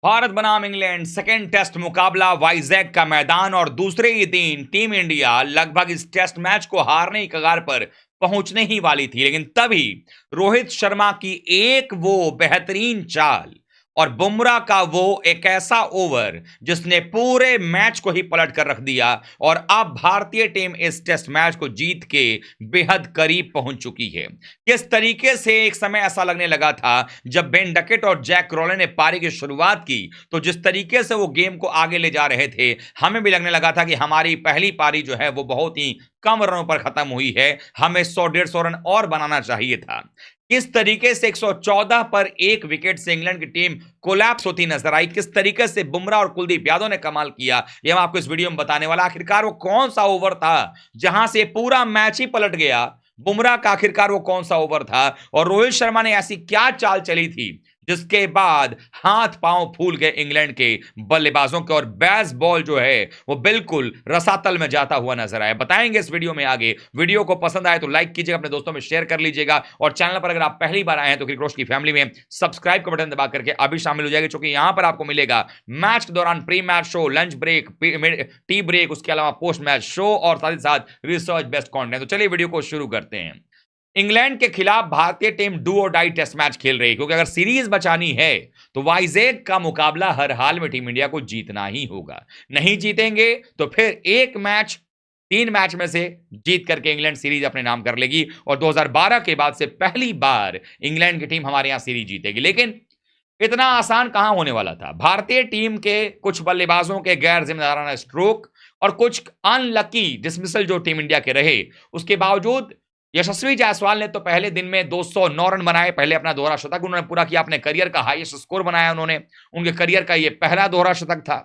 भारत बनाम England second test मुकाबला वाइजैक का मैदान और दूसरे ही दिन टीम इंडिया लगभग इस टेस्ट मैच को हारने की कगार पर पहुंचने ही वाली थी, लेकिन तभी रोहित शर्मा की एक वो बेहतरीन चाल और बुमराह का वो एक ऐसा ओवर जिसने पूरे मैच को ही पलट कर रख दिया और अब भारतीय टीम इस टेस्ट मैच को जीत के बेहद करीब पहुंच चुकी है। किस तरीके से एक समय ऐसा लगने लगा था जब बेन डकेट और जैक क्रॉले ने पारी की शुरुआत की, तो जिस तरीके से वो गेम को आगे ले जा रहे थे, हमें भी लगने लगा था कि हमारी पहली पारी जो है वो बहुत ही कम रनों पर खत्म हुई है, हमें 100-150 रन और बनाना चाहिए था। किस तरीके से 114 पर एक विकेट से इंग्लैंड की टीम कोलैप्स होती नजर आई, किस तरीके से बुमराह और कुलदीप यादव ने कमाल किया, यह मैं आपको इस वीडियो में बताने वाला। आखिरकार वो कौन सा ओवर था जहां से पूरा मैच ही पलट गया? बुमराह का आखिरकार वो कौन सा ओवर था और रोहित शर्मा ने ऐसी क्या चाल चली थी जिसके बाद हाथ पांव फूल गए इंग्लैंड के बल्लेबाजों के और बेस बॉल जो है वो बिल्कुल रसातल में जाता हुआ नजर आया? बताएंगे इस वीडियो में आगे। वीडियो को पसंद आए तो लाइक कीजिएगा, अपने दोस्तों में शेयर कर लीजिएगा और चैनल पर अगर आप पहली बार आए हैं तो क्रिकेट रोस्ट की फैमिली में सब्सक्राइब का बटन दबा करके अभी शामिल हो जाएगा, क्योंकि यहां पर आपको मिलेगा मैच के दौरान pre match show, lunch break, tea break, उसके अलावा पोस्ट मैच शो और साथ ही साथ रिसर्च बेस्ड कंटेंट। तो चलिए वीडियो को शुरू करते हैं। इंग्लैंड के खिलाफ भारतीय टीम डू और डाई टेस्ट मैच खेल रही है, क्योंकि अगर सीरीज बचानी है तो वाइजैक का मुकाबला हर हाल में टीम इंडिया को जीतना ही होगा। नहीं जीतेंगे तो फिर एक मैच 3 मैच में से जीत करके इंग्लैंड सीरीज अपने नाम कर लेगी और 2012 के बाद से पहली बार इंग्लैंड की टीम हमारे यहां सीरीज जीतेगी। लेकिन इतना आसान कहां होने वाला था? भारतीय टीम के कुछ बल्लेबाजों के गैर जिम्मेदाराना स्ट्रोक और कुछ अनलकी डिसमिसल जो टीम इंडिया के रहे, उसके बावजूद यशस्वी जायसवाल ने तो पहले दिन में 209 रन बनाए, पहले अपना दोहरा शतक उन्होंने पूरा किया, अपने करियर का हाईएस्ट स्कोर बनाया उन्होंने, उनके करियर का यह पहला दोहरा शतक था।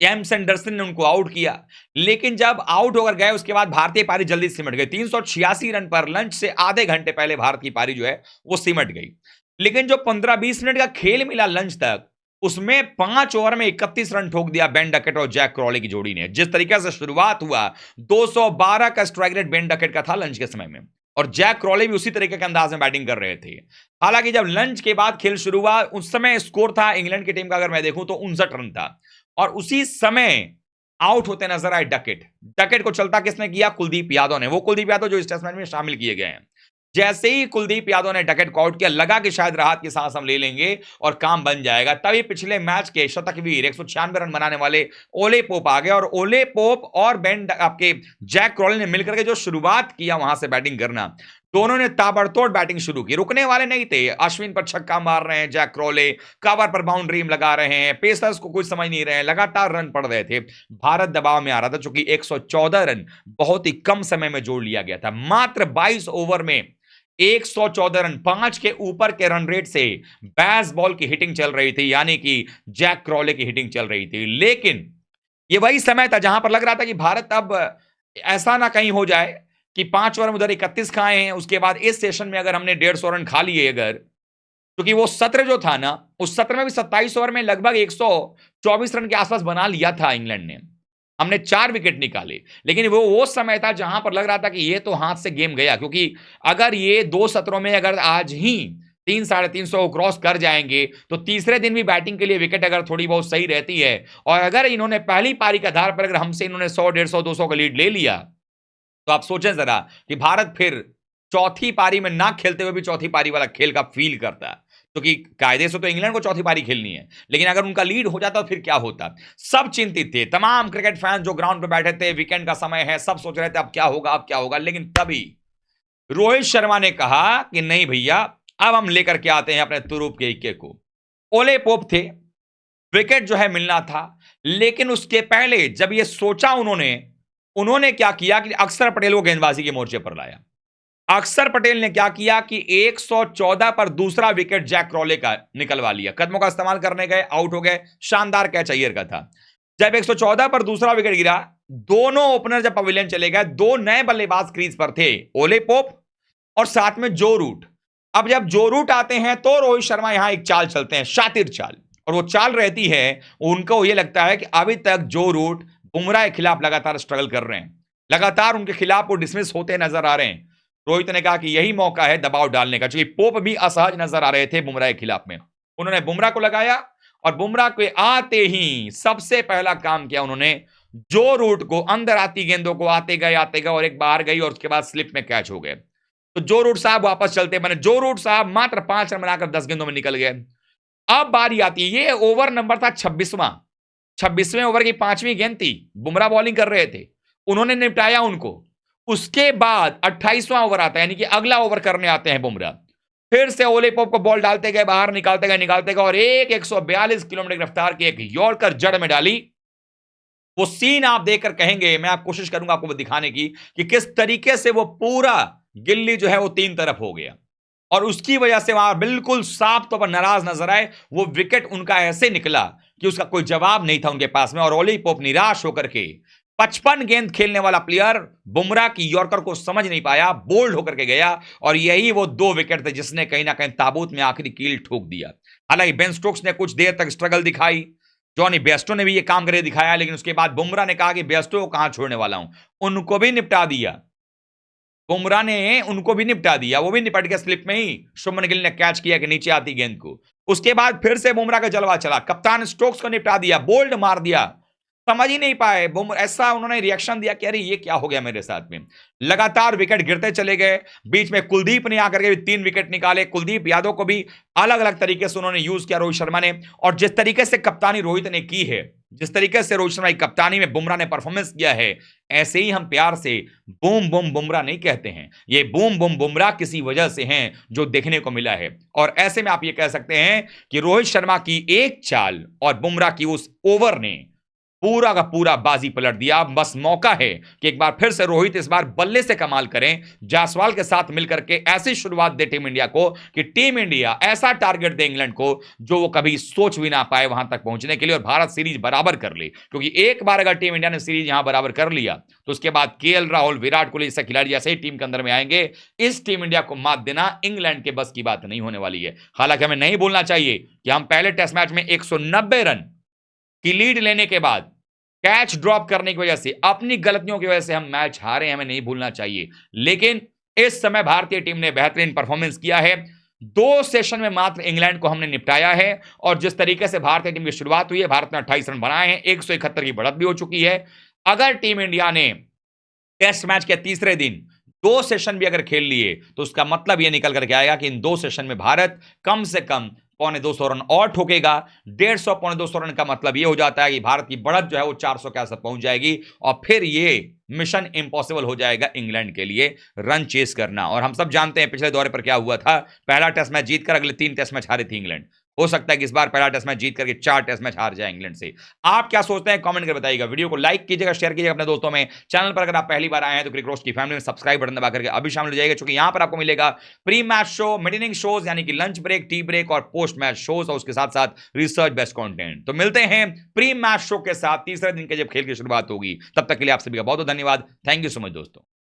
एम्स एंडरसन ने उनको आउट किया, लेकिन जब आउट होकर गए उसके बाद भारतीय पारी जल्दी सिमट गई। 386 रन पर लंच से आधे घंटे पहले भारत की पारी जो है वो सिमट गई। लेकिन जो 15-20 मिनट का खेल मिला लंच तक, उसमें 5 ओवर में 31 रन ठोक दिया बेन डकेट और जैक क्रॉले की जोड़ी ने। जिस तरीके से शुरुआत हुआ, 212 का स्ट्राइक रेट बेन डकेट का था लंच के समय में, और जैक क्रॉले भी उसी तरीके के अंदाज में बैटिंग कर रहे थे। हालांकि जब लंच के बाद खेल शुरू हुआ, उस समय स्कोर था इंग्लैंड की टीम का अगर मैं देखूं तो 59 रन था, और उसी समय आउट होते नजर आए डकेट। डकेट को चलता किसने किया? कुलदीप यादव ने। वो कुलदीप यादव जो इस टेस्ट मैच में शामिल किए गए हैं। जैसे ही कुलदीप यादव ने डकेट को आउट किया, लगा कि शायद राहत की सांस हम ले लेंगे और काम बन जाएगा। तभी पिछले मैच के शतकवीर 196 रन बनाने वाले ओले पोप आ गए, और ओले पोप और बेन आपके जैक क्रॉले ने मिलकर के जो शुरुआत किया वहां से बैटिंग करना, दोनों ने ताबड़तोड़ बैटिंग शुरू की। रुकने वाले नहीं थे। अश्विन पर छक्का मार रहे हैं जैक क्रॉले, कवर पर बाउंड्री लगा रहे हैं, पेसर्स को कुछ समझ नहीं रहे हैं, लगातार रन पड़ रहे थे। भारत दबाव में आ रहा था, चूंकि 114 रन बहुत ही कम समय में जोड़ लिया गया था। मात्र 22 ओवर में 114 रन, 5 के ऊपर के रन रेट से बैस बॉल की हिटिंग चल रही थी, यानी कि जैक क्रॉले की हिटिंग चल रही थी। लेकिन ये वही समय था जहां पर लग रहा था कि भारत अब ऐसा ना कहीं हो जाए कि 5 ओवर में उधर 31 खाए हैं, उसके बाद इस सेशन में अगर हमने 150 रन खा लिए, अगर, क्योंकि वो सत्र जो था ना, उस सत्र में भी 27 ओवर में लगभग 124 रन के आसपास बना लिया था इंग्लैंड ने। हमने 4 विकेट निकाले, लेकिन वो समय था जहां पर लग रहा था कि ये तो हाथ से गेम गया, क्योंकि अगर ये 2 सत्रों में अगर आज ही 300-350 क्रॉस कर जाएंगे तो तीसरे दिन भी बैटिंग के लिए विकेट अगर थोड़ी बहुत सही रहती है, और अगर इन्होंने पहली पारी के आधार पर अगर हमसे इन्होंने 100-150-200 का लीड ले लिया, तो आप सोचें जरा कि भारत फिर चौथी पारी में ना खेलते हुए भी चौथी पारी वाला खेल का फील करता, क्योंकि कायदे से तो इंग्लैंड को चौथी पारी खेलनी है, लेकिन अगर उनका लीड हो जाता तो फिर क्या होता? सब चिंतित थे, तमाम क्रिकेट फैंस जो ग्राउंड पर बैठे थे, वीकेंड का समय है, सब सोच रहे थे अब क्या होगा, अब क्या होगा। लेकिन तभी रोहित शर्मा ने कहा कि नहीं भैया, अब हम लेकर के आते हैं अपने तुरूप के इक्के को। ओले पोप थे, विकेट जो है मिलना था, लेकिन उसके पहले जब ये सोचा उन्होंने उन्होंने क्या किया कि अक्षर पटेल को गेंदबाजी के मोर्चे पर लाया। अक्षर पटेल ने क्या किया कि 114 पर दूसरा विकेट जैक क्रॉले का निकलवा लिया। कदमों का इस्तेमाल करने गए, आउट हो गए। शानदार कैच अय्यर का था। जब 114 पर दूसरा विकेट गिरा, दोनों ओपनर जब पवेलियन चले गए, 2 नए बल्लेबाज क्रीज पर थे, ओले पोप और साथ में जो रूट। अब जब जो रूट आते हैं तो रोहित शर्मा यहां एक चाल चलते हैं, शातिर चाल, और वो चाल रहती है, उनको ये लगता है कि अभी तक जो रूट बुमराह के खिलाफ लगातार स्ट्रगल कर रहे हैं, लगातार उनके खिलाफ वो डिसमिस होते नजर आ रहे हैं। रोहित ने कहा कि यही मौका है दबाव डालने का, क्योंकि पोप भी असहज नजर आ रहे थे बुमराह के खिलाफ में। उन्होंने बुमराह को लगाया और बुमराह के आते ही सबसे पहला काम किया उन्होंने, जो रूट को अंदर आती गेंदों को आते गए और एक बाहर गई और उसके बाद स्लिप में कैच हो गए। तो जो रूट साहब वापस चलते बने, जो रूट साहब मात्र 5 रन बनाकर 10 गेंदों में निकल गए। अब बारी आती है, ये ओवर नंबर था 26वें ओवर की 5वीं गेंद थी, बुमराह बॉलिंग कर रहे थे, उन्होंने निपटाया उनको। उसके बाद 28वां ओवर आता है, यानी कि अगला ओवर करने आते हैं बुमराह। फिर से ओली पोप को बॉल डालते गए, बाहर निकालते गए और 142 किलोमीटर की रफ्तार की एक यॉर्कर जड़ में डाली। वो सीन आप देखकर कहेंगे, मैं आप कोशिश करूंगा आपको दिखाने की कि किस तरीके से वो पूरा गिल्ली जो है वो 3 तरफ हो गया और उसकी वजह से वहां बिल्कुल साफ तौर पर नाराज नजर आए। वो विकेट उनका ऐसे निकला कि उसका कोई जवाब नहीं था उनके पास में और ओली पोप निराश होकर के 55 गेंद खेलने वाला प्लेयर बुमराह की यॉर्कर को समझ नहीं पाया, बोल्ड होकर के गया और यही वो 2 विकेट थे जिसने कहीं ना कहीं ताबूत में आखिरी कील ठोक दिया। हालांकि बेन स्टोक्स ने कुछ देर तक स्ट्रगल दिखाई, जॉनी बेस्टो ने भी ये काम करके दिखाया, लेकिन उसके बाद बुमराह ने कहा कि बेस्टो को कहां छोड़ने वाला हूं, उनको भी निपटा दिया। बुमराह ने उनको भी निपटा दिया, वो भी निपट गया स्लिप में ही। शुभमन गिल ने कैच किया कि नीचे आती गेंद को। उसके बाद फिर से बुमराह का जलवा चला, कप्तान स्टोक्स को निपटा दिया, बोल्ड मार दिया, समझ ही नहीं पाए बुमराह। ऐसा उन्होंने रिएक्शन दिया कि अरे ये क्या हो गया मेरे साथ में। लगातार विकेट गिरते चले गए, बीच में कुलदीप ने आकर के भी 3 विकेट निकाले। कुलदीप यादव को भी अलग अलग तरीके से उन्होंने यूज किया रोहित शर्मा ने, और जिस तरीके से कप्तानी रोहित ने की है, जिस तरीके से रोहित शर्मा की कप्तानी में बुमराह ने परफॉर्मेंस किया है, ऐसे ही हम प्यार से बूम बूम बुमराह नहीं कहते हैं, ये बूम बूम बुमराह किसी वजह से हैं जो देखने को मिला है। और ऐसे में आप ये कह सकते हैं कि रोहित शर्मा की एक चाल और बुमराह की उस ओवर ने पूरा का पूरा बाजी पलट दिया। बस मौका है कि एक बार फिर से रोहित इस बार बल्ले से कमाल करें, जायसवाल के साथ मिलकर के ऐसी शुरुआत दे टीम इंडिया को कि टीम इंडिया ऐसा टारगेट दे इंग्लैंड को जो वो कभी सोच भी ना पाए वहां तक पहुंचने के लिए, और भारत सीरीज बराबर कर ले। क्योंकि एक बार अगर टीम इंडिया ने सीरीज यहां बराबर कर लिया तो उसके बाद केएल राहुल, विराट कोहली जैसे खिलाड़ी जैसे ही टीम के अंदर में आएंगे, इस टीम इंडिया को मात देना इंग्लैंड के बस की बात नहीं होने वाली है। हालांकि हमें नहीं भूलना चाहिए कि हम पहले टेस्ट मैच में 190 रन की लीड लेने के बाद कैच ड्रॉप करने की वजह से, अपनी गलतियों की वजह से हम मैच हारे, हमें नहीं भूलना चाहिए। लेकिन इस समय भारतीय टीम ने बेहतरीन परफॉर्मेंस किया है। 2 सेशन में मात्र इंग्लैंड को हमने निपटाया है, और जिस तरीके से भारतीय टीम की शुरुआत हुई है, भारत ने 28 रन बनाए हैं, 171 की बढ़त भी हो चुकी है। अगर टीम इंडिया ने टेस्ट मैच के तीसरे दिन 2 सेशन भी अगर खेल लिए तो उसका मतलब यह निकल करके आएगा कि इन 2 सेशन में भारत कम से कम 250 रन और ठोकेगा। 150 250 रन का मतलब यह हो जाता है कि भारत की बढ़त जो है वो 400 के आसपास पहुंच जाएगी, और फिर ये मिशन इंपॉसिबल हो जाएगा इंग्लैंड के लिए रन चेस करना। और हम सब जानते हैं पिछले दौरे पर क्या हुआ था, पहला टेस्ट मैच जीतकर अगले 3 टेस्ट मैच हारी थी इंग्लैंड। हो सकता है कि इस बार पहला टेस्ट मैच जीत करके 4 टेस्ट मैच हार जाए इंग्लैंड से। आप क्या सोचते हैं कमेंट करके बताइएगा। वीडियो को लाइक कीजिएगा, शेयर कीजिएगा अपने दोस्तों में। चैनल पर अगर आप पहली बार आए हैं तो क्रिक रोस्ट की फैमिली में सब्सक्राइब बटन दबा करके अभी शामिल हो जाएगा, क्योंकि यहां पर आपको मिलेगा pre match show, mid inning shows यानी कि लंच ब्रेक, टी ब्रेक और पोस्ट मैच शोज, और उसके साथ साथ रिसर्च बेस्ड कंटेंट। तो मिलते हैं प्री मैच शो के साथ तीसरे दिन के जब खेल की शुरुआत होगी। तब तक के लिए आप सभी का बहुत बहुत धन्यवाद। थैंक यू सो मच दोस्तों।